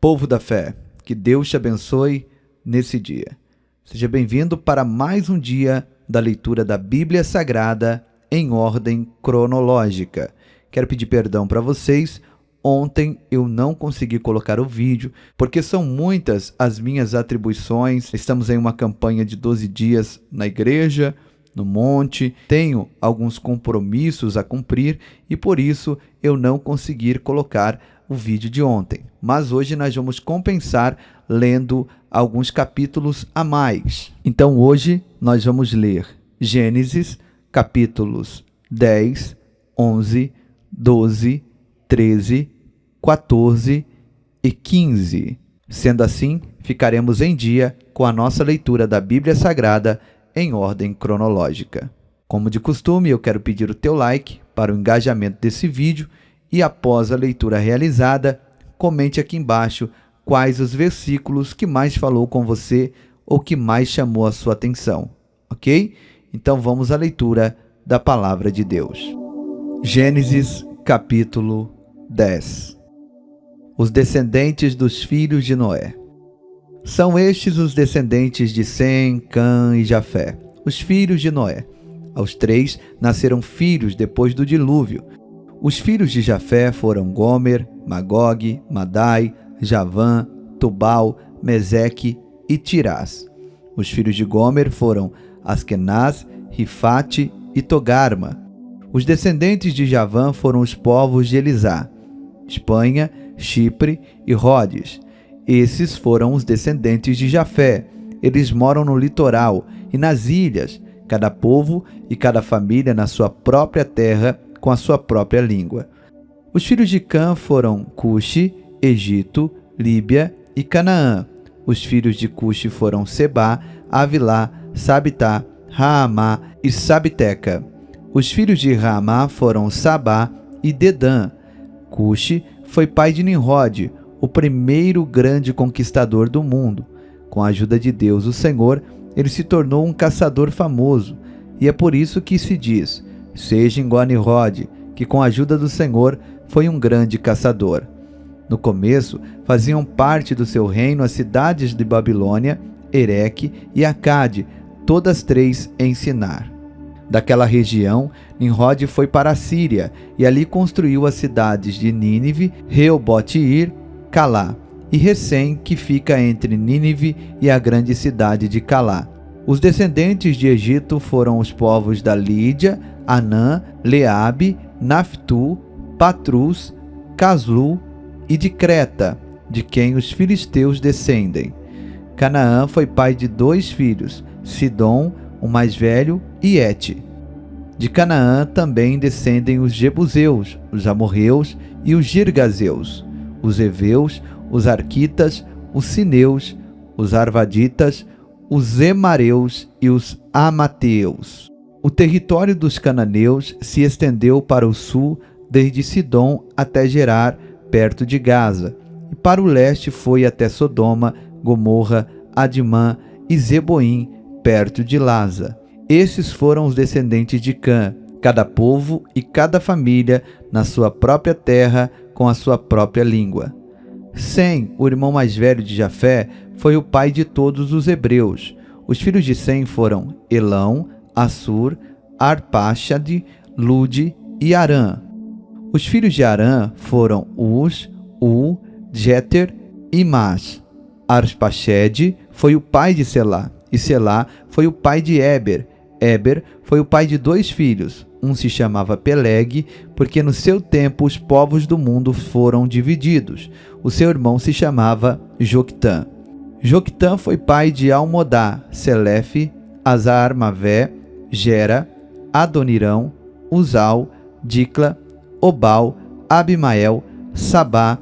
Povo da fé, que Deus te abençoe nesse dia. Seja bem-vindo para mais um dia da leitura da Bíblia Sagrada em ordem cronológica. Quero pedir perdão para vocês. Ontem eu não consegui colocar o vídeo, porque são muitas as minhas atribuições. Estamos em uma campanha de 12 dias na igreja, no monte. Tenho alguns compromissos a cumprir e por isso eu não consegui colocar o vídeo de ontem. Mas hoje nós vamos compensar lendo alguns capítulos a mais. Então hoje nós vamos ler Gênesis, capítulos 10, 11, 12, 13, 14 e 15. Sendo assim, ficaremos em dia com a nossa leitura da Bíblia Sagrada em ordem cronológica. Como de costume, eu quero pedir o teu like para o engajamento desse vídeo e após a leitura realizada, comente aqui embaixo quais os versículos que mais falou com você ou que mais chamou a sua atenção, ok? Então vamos à leitura da Palavra de Deus. Gênesis, capítulo 10. Os descendentes dos filhos de Noé. São estes os descendentes de Sem, Cã e Jafé, os filhos de Noé. Aos 3 nasceram filhos depois do dilúvio. Os filhos de Jafé foram Gomer, Magog, Madai, Javã, Tubal, Meseque e Tirás. Os filhos de Gomer foram Askenaz, Rifate e Togarma. Os descendentes de Javã foram os povos de Elisá, Espanha, Chipre e Rhodes. Esses foram os descendentes de Jafé. Eles moram no litoral e nas ilhas, cada povo e cada família na sua própria terra, com a sua própria língua. Os filhos de Cã foram Cuxi, Egito, Líbia e Canaã. Os filhos de Cuxi foram Sebá, Avilá, Sabitá, Raamá e Sabteca. Os filhos de Raamá foram Sabá e Dedã. Cuxi foi pai de Nimrod, o primeiro grande conquistador do mundo. Com a ajuda de Deus, o Senhor, ele se tornou um caçador famoso, e é por isso que se diz: seja igual a Nimrod, que com a ajuda do Senhor foi um grande caçador. No começo, faziam parte do seu reino as cidades de Babilônia, Ereque e Acade, todas 3 em Sinar. Daquela região, Nimrod foi para a Síria e ali construiu as cidades de Nínive, Reobote-ir, Calá e Recém, que fica entre Nínive e a grande cidade de Calá. Os descendentes de Egito foram os povos da Lídia, Anã, Leabe, Naftu, Patrus, Caslu e de Creta, de quem os filisteus descendem. Canaã foi pai de 2 filhos, Sidom, o mais velho, e Et. De Canaã também descendem os Jebuseus, os Amorreus e os Girgazeus, os Eveus, os Arquitas, os Sineus, os Arvaditas, os Emareus e os Amateus. O território dos cananeus se estendeu para o sul desde Sidom até Gerar, perto de Gaza, e para o leste foi até Sodoma, Gomorra, Adimã e Zeboim, perto de Laza. Esses foram os descendentes de Cã, cada povo e cada família na sua própria terra, com a sua própria língua. Sem, o irmão mais velho de Jafé, foi o pai de todos os hebreus. Os filhos de Sem foram Elão, Assur, Arpaxade, Lude e Arã. Os filhos de Arã foram Uz, Jeter e Mas. Arpaxade foi o pai de Selá, e Selá foi o pai de Eber. Eber foi o pai de 2 filhos. Um se chamava Peleg, porque no seu tempo os povos do mundo foram divididos. O seu irmão se chamava Joctã. Joctã foi pai de Almodá, Selefe, Azar-Mavé, Gera, Adonirão, Uzal, Dicla, Obal, Abimael, Sabá,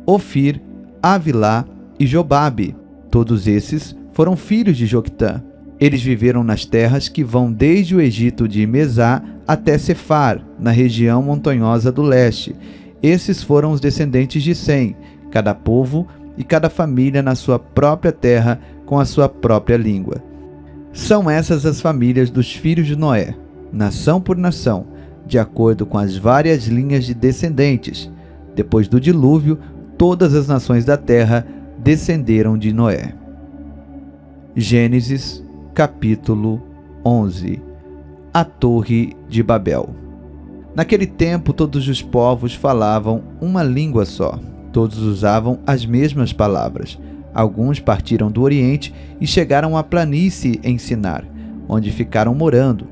Ofir, Avilá e Jobabe. Todos esses foram filhos de Joctã. Eles viveram nas terras que vão desde o Egito de Mesá até Cefar, na região montanhosa do leste. Esses foram os descendentes de Sem, cada povo e cada família na sua própria terra, com a sua própria língua. São essas as famílias dos filhos de Noé, nação por nação, de acordo com as várias linhas de descendentes. Depois do dilúvio, todas as nações da terra descenderam de Noé. Gênesis, capítulo 11. A Torre de Babel. Naquele tempo, todos os povos falavam uma língua só. Todos usavam as mesmas palavras. Alguns partiram do Oriente e chegaram à planície em Sinar, onde ficaram morando.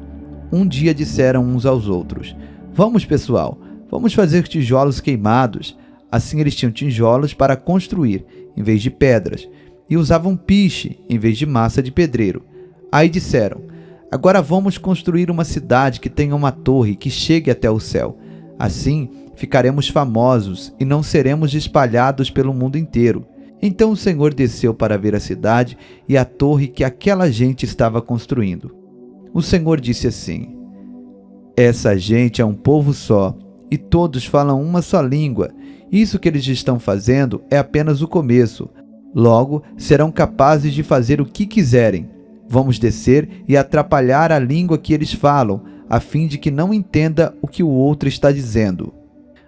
Um dia disseram uns aos outros: "Vamos, pessoal, vamos fazer tijolos queimados." Assim eles tinham tijolos para construir, em vez de pedras, e usavam piche, em vez de massa de pedreiro. Aí disseram: "Agora vamos construir uma cidade que tenha uma torre que chegue até o céu. Assim ficaremos famosos e não seremos espalhados pelo mundo inteiro." Então o Senhor desceu para ver a cidade e a torre que aquela gente estava construindo. O Senhor disse assim: "Essa gente é um povo só, e todos falam uma só língua. Isso que eles estão fazendo é apenas o começo. Logo, serão capazes de fazer o que quiserem. Vamos descer e atrapalhar a língua que eles falam, a fim de que não entenda o que o outro está dizendo."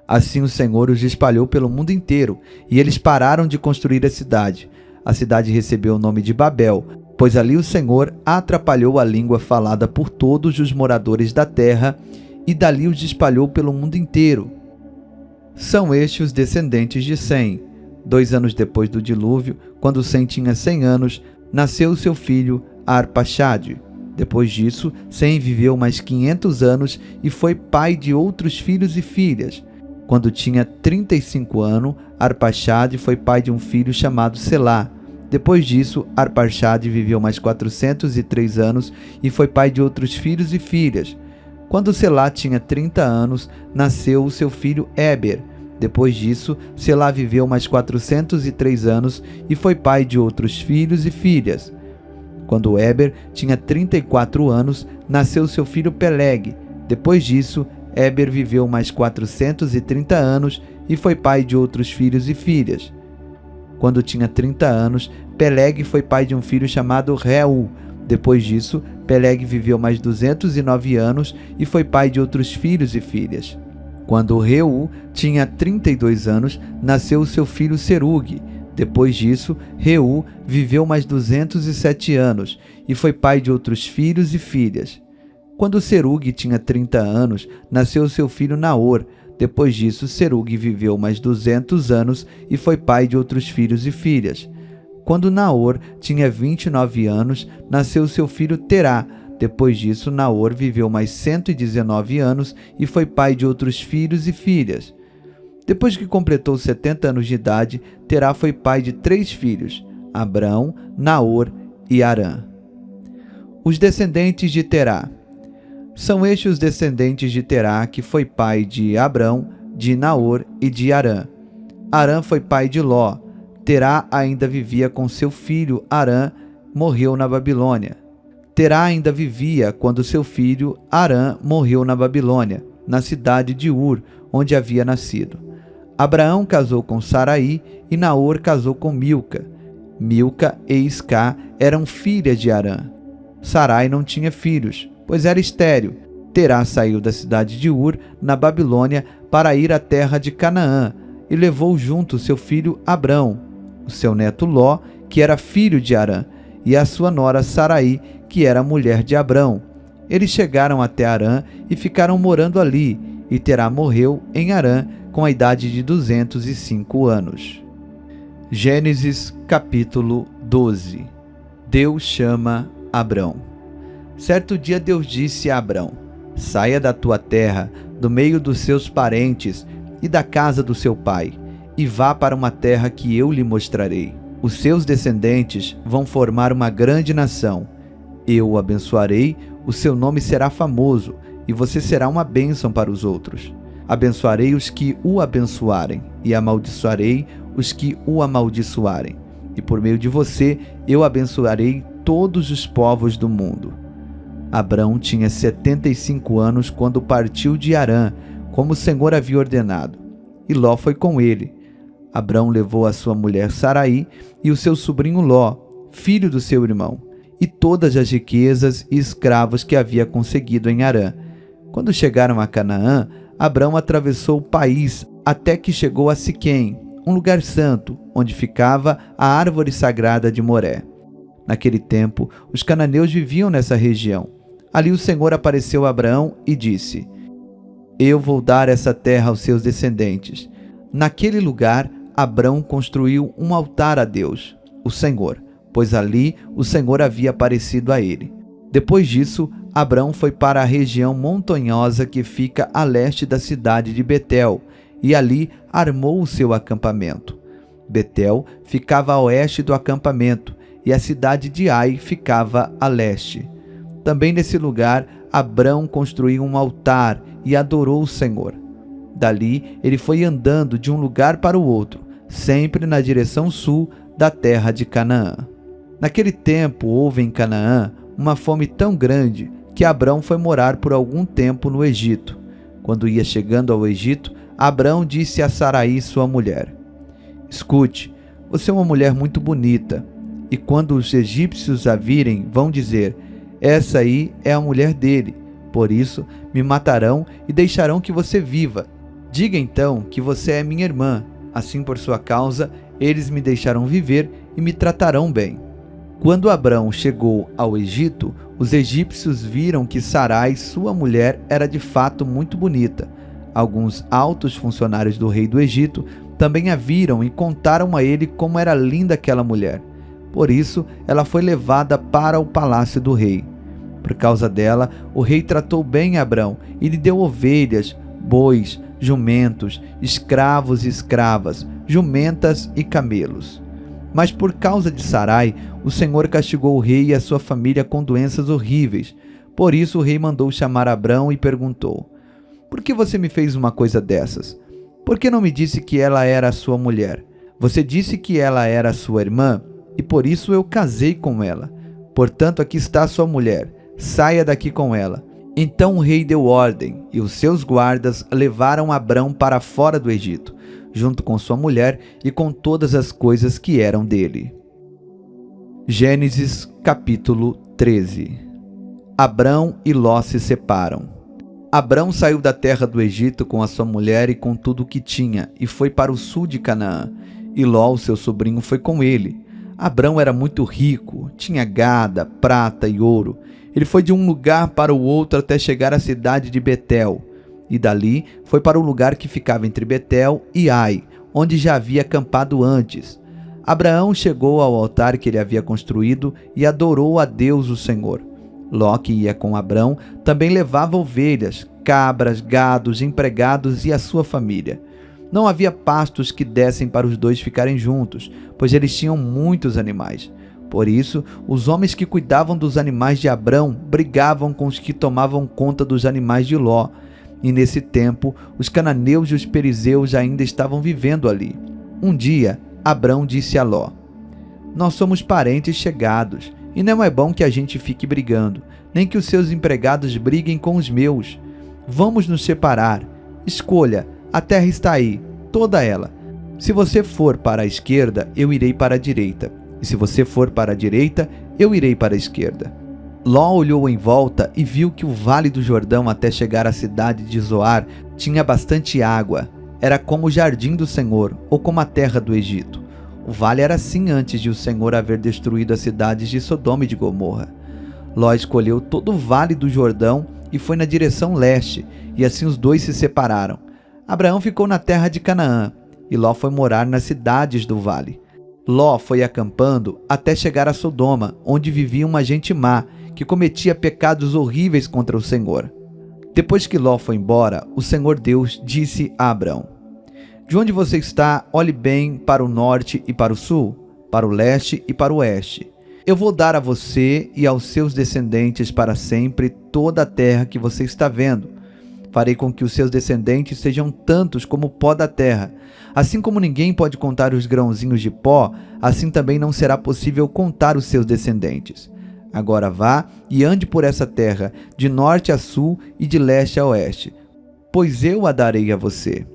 Assim o Senhor os espalhou pelo mundo inteiro, e eles pararam de construir a cidade. A cidade recebeu o nome de Babel, pois ali o Senhor atrapalhou a língua falada por todos os moradores da terra, e dali os espalhou pelo mundo inteiro. São estes os descendentes de Sem. 2 anos depois do dilúvio, quando Sem tinha 100 anos, nasceu seu filho Arpaxade. Depois disso, Sem viveu mais 500 anos e foi pai de outros filhos e filhas. Quando tinha 35 anos, Arpaxade foi pai de um filho chamado Selá. Depois disso, Arpaxade viveu mais 403 anos e foi pai de outros filhos e filhas. Quando Selá tinha 30 anos, nasceu o seu filho Éber. Depois disso, Selá viveu mais 403 anos e foi pai de outros filhos e filhas. Quando Éber tinha 34 anos, nasceu seu filho Peleg. Depois disso, Éber viveu mais 430 anos e foi pai de outros filhos e filhas. Quando tinha 30 anos, Peleg foi pai de um filho chamado Reu. Depois disso, Peleg viveu mais 209 anos e foi pai de outros filhos e filhas. Quando Reu tinha 32 anos, nasceu o seu filho Serug. Depois disso, Reu viveu mais 207 anos e foi pai de outros filhos e filhas. Quando Serug tinha 30 anos, nasceu seu filho Naor. Depois disso, Serug viveu mais 200 anos e foi pai de outros filhos e filhas. Quando Naor tinha 29 anos, nasceu seu filho Terá. Depois disso, Naor viveu mais 119 anos e foi pai de outros filhos e filhas. Depois que completou 70 anos de idade, Terá foi pai de 3 filhos, Abrão, Naor e Arã. Os descendentes de Terá. São estes os descendentes de Terá, que foi pai de Abrão, de Naor e de Arã. Arã foi pai de Ló. Terá ainda vivia com seu filho Arã, morreu na Babilônia. Terá ainda vivia quando seu filho Arã morreu na Babilônia, na cidade de Ur, onde havia nascido. Abraão casou com Saraí e Naor casou com Milca. Milca e Iscá eram filhas de Arã. Sarai não tinha filhos, pois era estéril. Terá saiu da cidade de Ur, na Babilônia, para ir à terra de Canaã, e levou junto seu filho Abrão, o seu neto Ló, que era filho de Arã, e a sua nora Saraí, que era mulher de Abrão. Eles chegaram até Arã e ficaram morando ali, e Terá morreu em Arã com a idade de 205 anos. Gênesis capítulo 12. Deus chama Abrão. Certo dia Deus disse a Abrão: "Saia da tua terra, do meio dos seus parentes e da casa do seu pai, e vá para uma terra que eu lhe mostrarei. Os seus descendentes vão formar uma grande nação. Eu o abençoarei, o seu nome será famoso, e você será uma bênção para os outros. Abençoarei os que o abençoarem, e amaldiçoarei os que o amaldiçoarem. E por meio de você, eu abençoarei todos os povos do mundo." Abrão tinha 75 anos quando partiu de Harã, como o Senhor havia ordenado, e Ló foi com ele. Abrão levou a sua mulher Saraí e o seu sobrinho Ló, filho do seu irmão, e todas as riquezas e escravos que havia conseguido em Harã. Quando chegaram a Canaã, Abrão atravessou o país até que chegou a Siquém, um lugar santo, onde ficava a árvore sagrada de Moré. Naquele tempo, os cananeus viviam nessa região. Ali o Senhor apareceu a Abraão e disse: Eu vou dar essa terra aos seus descendentes. Naquele lugar, Abraão construiu um altar a Deus, o Senhor, pois ali o Senhor havia aparecido a ele. Depois disso, Abraão foi para a região montanhosa que fica a leste da cidade de Betel, e ali armou o seu acampamento. Betel ficava a oeste do acampamento, e a cidade de Ai ficava a leste. Também nesse lugar, Abraão construiu um altar e adorou o Senhor. Dali, ele foi andando de um lugar para o outro, sempre na direção sul da terra de Canaã. Naquele tempo, houve em Canaã uma fome tão grande que Abraão foi morar por algum tempo no Egito. Quando ia chegando ao Egito, Abraão disse a Sarai, sua mulher: Escute, você é uma mulher muito bonita, e quando os egípcios a virem, vão dizer: Essa aí é a mulher dele. Por isso, me matarão e deixarão que você viva. Diga então que você é minha irmã. Assim, por sua causa, eles me deixarão viver e me tratarão bem. Quando Abraão chegou ao Egito, os egípcios viram que Sarai, sua mulher, era de fato muito bonita. Alguns altos funcionários do rei do Egito também a viram e contaram a ele como era linda aquela mulher. Por isso, ela foi levada para o palácio do rei. Por causa dela, o rei tratou bem Abraão e lhe deu ovelhas, bois, jumentos, escravos e escravas, jumentas e camelos. Mas por causa de Sarai, o Senhor castigou o rei e a sua família com doenças horríveis. Por isso o rei mandou chamar Abraão e perguntou: Por que você me fez uma coisa dessas? Por que não me disse que ela era a sua mulher? Você disse que ela era a sua irmã, e por isso eu casei com ela. Portanto, aqui está a sua mulher. Saia daqui com ela. Então o rei deu ordem, e os seus guardas levaram Abraão para fora do Egito, junto com sua mulher e com todas as coisas que eram dele. Gênesis capítulo 13. Abraão e Ló se separam. Abraão saiu da terra do Egito com a sua mulher e com tudo o que tinha, e foi para o sul de Canaã. E Ló, o seu sobrinho, foi com ele. Abraão era muito rico, tinha gada, prata e ouro. Ele foi de um lugar para o outro até chegar à cidade de Betel, e dali foi para o lugar que ficava entre Betel e Ai, onde já havia acampado antes. Abraão chegou ao altar que ele havia construído e adorou a Deus, o Senhor. Ló, que ia com Abraão, também levava ovelhas, cabras, gados, empregados e a sua família. Não havia pastos que dessem para os dois ficarem juntos, pois eles tinham muitos animais. Por isso, os homens que cuidavam dos animais de Abraão brigavam com os que tomavam conta dos animais de Ló. E nesse tempo, os cananeus e os perizeus ainda estavam vivendo ali. Um dia, Abraão disse a Ló: Nós somos parentes chegados, e não é bom que a gente fique brigando, nem que os seus empregados briguem com os meus. Vamos nos separar. Escolha, a terra está aí, toda ela. Se você for para a esquerda, eu irei para a direita. E se você for para a direita, eu irei para a esquerda. Ló olhou em volta e viu que o vale do Jordão até chegar à cidade de Zoar tinha bastante água. Era como o jardim do Senhor, ou como a terra do Egito. O vale era assim antes de o Senhor haver destruído as cidades de Sodoma e de Gomorra. Ló escolheu todo o vale do Jordão e foi na direção leste, e assim os dois se separaram. Abraão ficou na terra de Canaã, e Ló foi morar nas cidades do vale. Ló foi acampando até chegar a Sodoma, onde vivia uma gente má, que cometia pecados horríveis contra o Senhor. Depois que Ló foi embora, o Senhor Deus disse a Abraão: De onde você está, olhe bem para o norte e para o sul, para o leste e para o oeste. Eu vou dar a você e aos seus descendentes para sempre toda a terra que você está vendo. Farei com que os seus descendentes sejam tantos como o pó da terra. Assim como ninguém pode contar os grãozinhos de pó, assim também não será possível contar os seus descendentes. Agora vá e ande por essa terra, de norte a sul e de leste a oeste, pois eu a darei a você.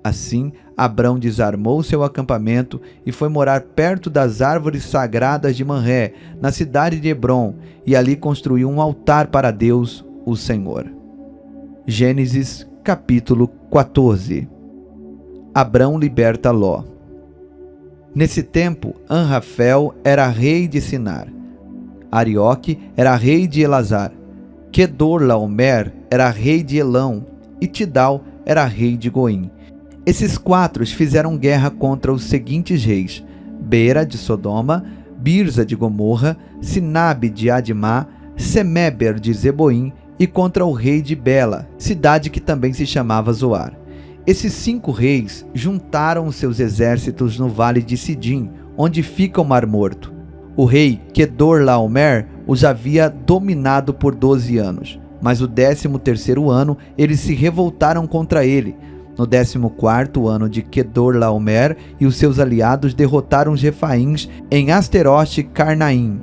Assim, Abrão desarmou seu acampamento e foi morar perto das árvores sagradas de Manré, na cidade de Hebrom, e ali construiu um altar para Deus, o Senhor. Gênesis capítulo 14. Abrão liberta Ló. Nesse tempo, Anrafel era rei de Sinar, Arioque era rei de Elazar, Quedorlaomer era rei de Elão e Tidal era rei de Goim. Esses quatro fizeram guerra contra os seguintes reis: Bera de Sodoma, Birza de Gomorra, Sinabe de Admá, Semeber de Zeboim e contra o rei de Bela, cidade que também se chamava Zoar. Esses 5 reis juntaram seus exércitos no vale de Sidim, onde fica o Mar Morto. O rei Quedorlaomer os havia dominado por 12 anos, mas no 13º ano eles se revoltaram contra ele. No 14º ano de Quedorlaomer e os seus aliados derrotaram os Refaíns em Asterote e Carnaim,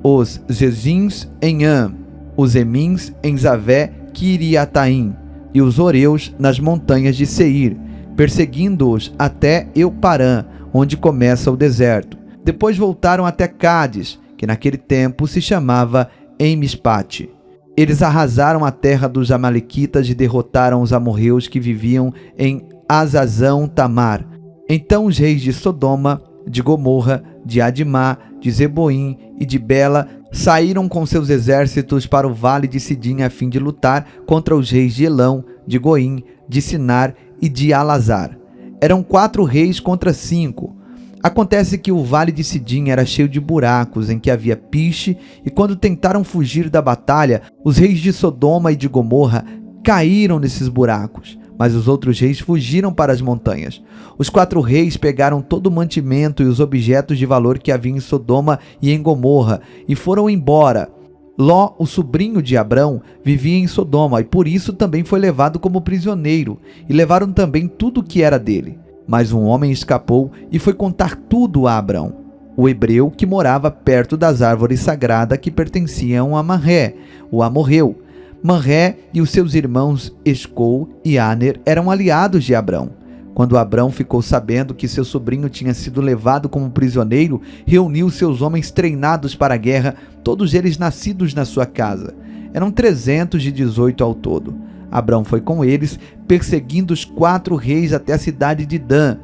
os Zezins em An, os Emins em Zavé Kiriataim e os Oreus nas montanhas de Seir, perseguindo-os até Euparã, onde começa o deserto. Depois voltaram até Cádiz, que naquele tempo se chamava Emispate. Eles arrasaram a terra dos amalequitas e derrotaram os amorreus que viviam em Azazão Tamar. Então os reis de Sodoma, de Gomorra, de Admá, de Zeboim e de Bela saíram com seus exércitos para o vale de Sidim a fim de lutar contra os reis de Elão, de Goim, de Sinar e de Alazar. Eram 4 reis contra 5. Acontece que o vale de Sidim era cheio de buracos em que havia piche, e quando tentaram fugir da batalha, os reis de Sodoma e de Gomorra caíram nesses buracos, mas os outros reis fugiram para as montanhas. Os 4 reis pegaram todo o mantimento e os objetos de valor que havia em Sodoma e em Gomorra e foram embora. Ló, o sobrinho de Abrão, vivia em Sodoma e por isso também foi levado como prisioneiro, e levaram também tudo o que era dele. Mas um homem escapou e foi contar tudo a Abrão, o hebreu que morava perto das árvores sagradas que pertenciam a Manré, o amorreu. Manré e os seus irmãos Escol e Aner eram aliados de Abrão. Quando Abrão ficou sabendo que seu sobrinho tinha sido levado como prisioneiro, reuniu seus homens treinados para a guerra, todos eles nascidos na sua casa. Eram 318 ao todo. Abrão foi com eles, perseguindo os 4 reis até a cidade de Dan.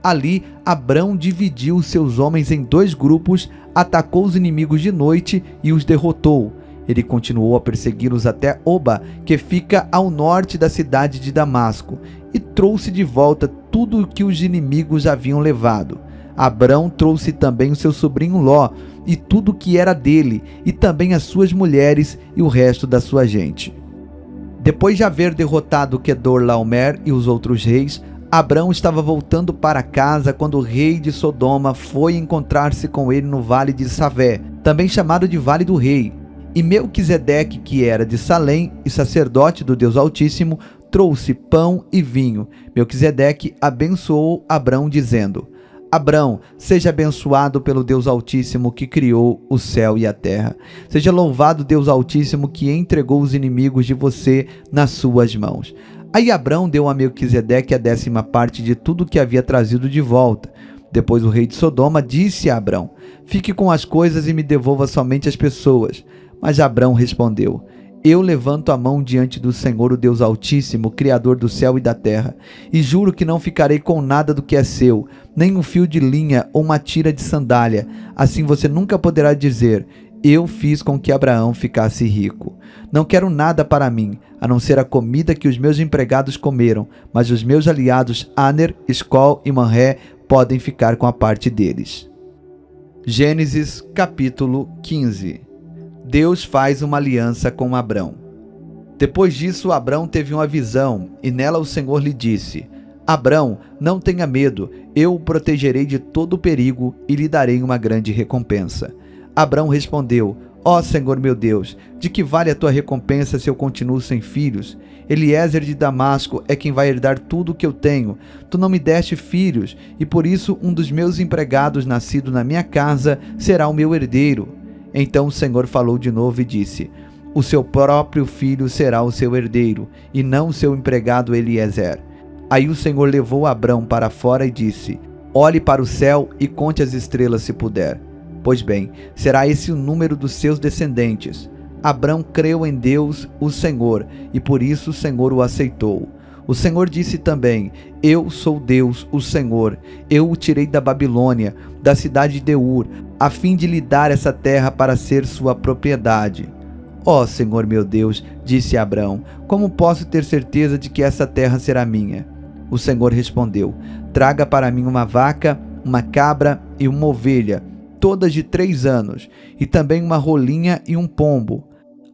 Ali, Abrão dividiu seus homens em 2 grupos, atacou os inimigos de noite e os derrotou. Ele continuou a persegui-los até Oba, que fica ao norte da cidade de Damasco, e trouxe de volta tudo o que os inimigos haviam levado. Abrão trouxe também o seu sobrinho Ló, e tudo o que era dele, e também as suas mulheres e o resto da sua gente. Depois de haver derrotado Quedorlaomer e os outros reis, Abrão estava voltando para casa quando o rei de Sodoma foi encontrar-se com ele no vale de Savé, também chamado de Vale do Rei. E Melquisedeque, que era de Salém e sacerdote do Deus Altíssimo, trouxe pão e vinho. Melquisedeque abençoou Abrão, dizendo: Abrão, seja abençoado pelo Deus Altíssimo que criou o céu e a terra. Seja louvado Deus Altíssimo que entregou os inimigos de você nas suas mãos. Aí Abrão deu a Melquisedeque a 10ª parte de tudo que havia trazido de volta. Depois o rei de Sodoma disse a Abrão: fique com as coisas e me devolva somente as pessoas. Mas Abrão respondeu: eu levanto a mão diante do Senhor, o Deus Altíssimo, Criador do céu e da terra, e juro que não ficarei com nada do que é seu, nem um fio de linha ou uma tira de sandália. Assim você nunca poderá dizer: eu fiz com que Abraão ficasse rico. Não quero nada para mim, a não ser a comida que os meus empregados comeram, mas os meus aliados Aner, Escol e Manré podem ficar com a parte deles. Gênesis capítulo 15. Deus faz uma aliança com Abrão. Depois disso, Abrão teve uma visão, e nela o Senhor lhe disse: Abrão, não tenha medo, eu o protegerei de todo perigo e lhe darei uma grande recompensa. Abrão respondeu: ó Senhor meu Deus, de que vale a tua recompensa se eu continuo sem filhos? Eliezer de Damasco é quem vai herdar tudo o que eu tenho. Tu não me deste filhos, e por isso um dos meus empregados nascido na minha casa será o meu herdeiro. Então o Senhor falou de novo e disse: o seu próprio filho será o seu herdeiro, e não o seu empregado Eliezer. Aí o Senhor levou Abrão para fora e disse: olhe para o céu e conte as estrelas se puder. Pois bem, será esse o número dos seus descendentes. Abrão creu em Deus, o Senhor, e por isso o Senhor o aceitou. O Senhor disse também: Eu sou Deus, o Senhor. Eu o tirei da Babilônia, da cidade de Ur, a fim de lhe dar essa terra para ser sua propriedade. Ó Senhor meu Deus, disse Abrão, como posso ter certeza de que essa terra será minha? O Senhor respondeu: Traga para mim uma vaca, uma cabra e uma ovelha, todas de 3 anos, e também uma rolinha e um pombo.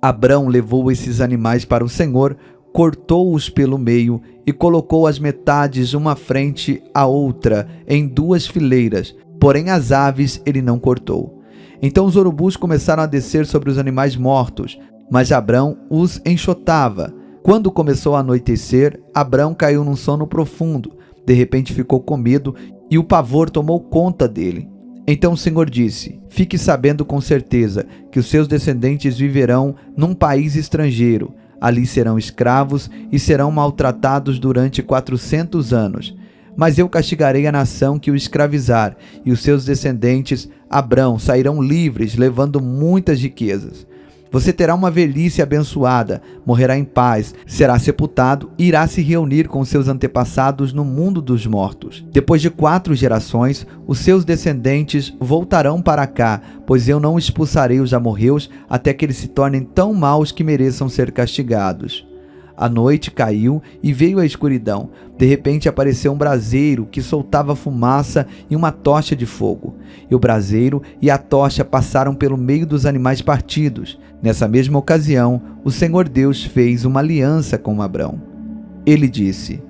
Abrão levou esses animais para o Senhor, cortou-os pelo meio e colocou as metades uma frente à outra em 2 fileiras, porém as aves ele não cortou. Então os urubus começaram a descer sobre os animais mortos, mas Abrão os enxotava. Quando começou a anoitecer, Abrão caiu num sono profundo. De repente ficou com medo e o pavor tomou conta dele. Então o Senhor disse: Fique sabendo com certeza que os seus descendentes viverão num país estrangeiro. Ali serão escravos e serão maltratados durante 400 anos. Mas eu castigarei a nação que o escravizar, e os seus descendentes, Abrão, sairão livres, levando muitas riquezas. Você terá uma velhice abençoada, morrerá em paz, será sepultado e irá se reunir com seus antepassados no mundo dos mortos. Depois de 4 gerações, os seus descendentes voltarão para cá, pois eu não expulsarei os amorreus até que eles se tornem tão maus que mereçam ser castigados. A noite caiu e veio a escuridão. De repente apareceu um braseiro que soltava fumaça e uma tocha de fogo. E o braseiro e a tocha passaram pelo meio dos animais partidos. Nessa mesma ocasião, o Senhor Deus fez uma aliança com Abrão. Ele disse: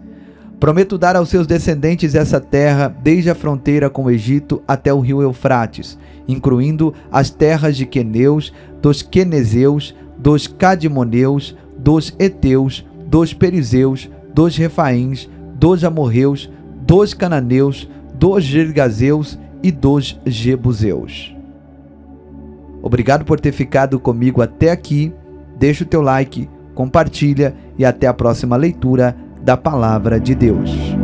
Prometo dar aos seus descendentes essa terra desde a fronteira com o Egito até o rio Eufrates, incluindo as terras de Queneus, dos Quenezeus, dos Cadmoneus, dos Heteus, dos Perizeus, dos Refaíns, dos Amorreus, dos Cananeus, dos Girgazeus e dos Jebuseus. Obrigado por ter ficado comigo até aqui. Deixa o teu like, compartilha e até a próxima leitura da Palavra de Deus.